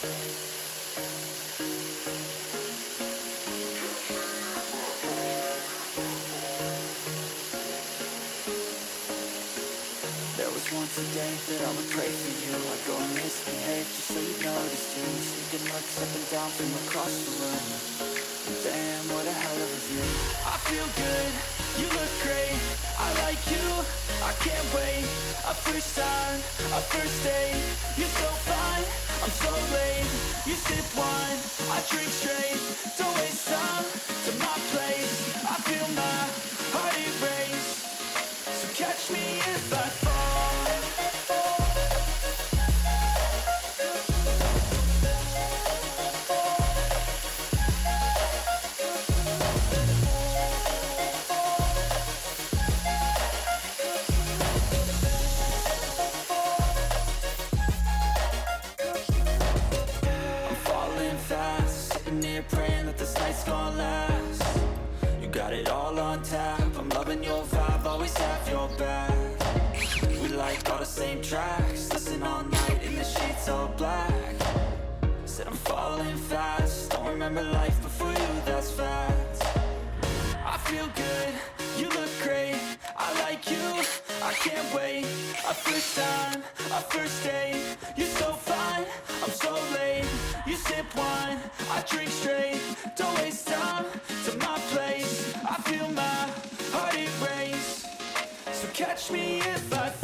There was once a day that I would pray for you. I'd go and misbehave just so you'd notice too. Sneaking looks up and down from across the room. Damn, what a hell of a view. I feel good, you look great, I like you, I can't wait. A first time, a first date. You're so fine, I'm so late. You sip wine, I drink straight. Don't waste time to my place. I feel my heart erase. So catch me if I fall. I'm falling fast, sitting here praying that this night's gonna last. You got it all on tap, I'm loving your vibe, always have your back. We like all the same tracks, listen all night in the sheets all black. Said I'm falling fast, don't remember life before you, that's fact. I feel good, you look great, I like you, I can't wait. A first time, a first date. You're so fine, I'm so late. You sip wine, I drink straight. Don't waste time to my place. I feel my heart erase. So catch me if I fall.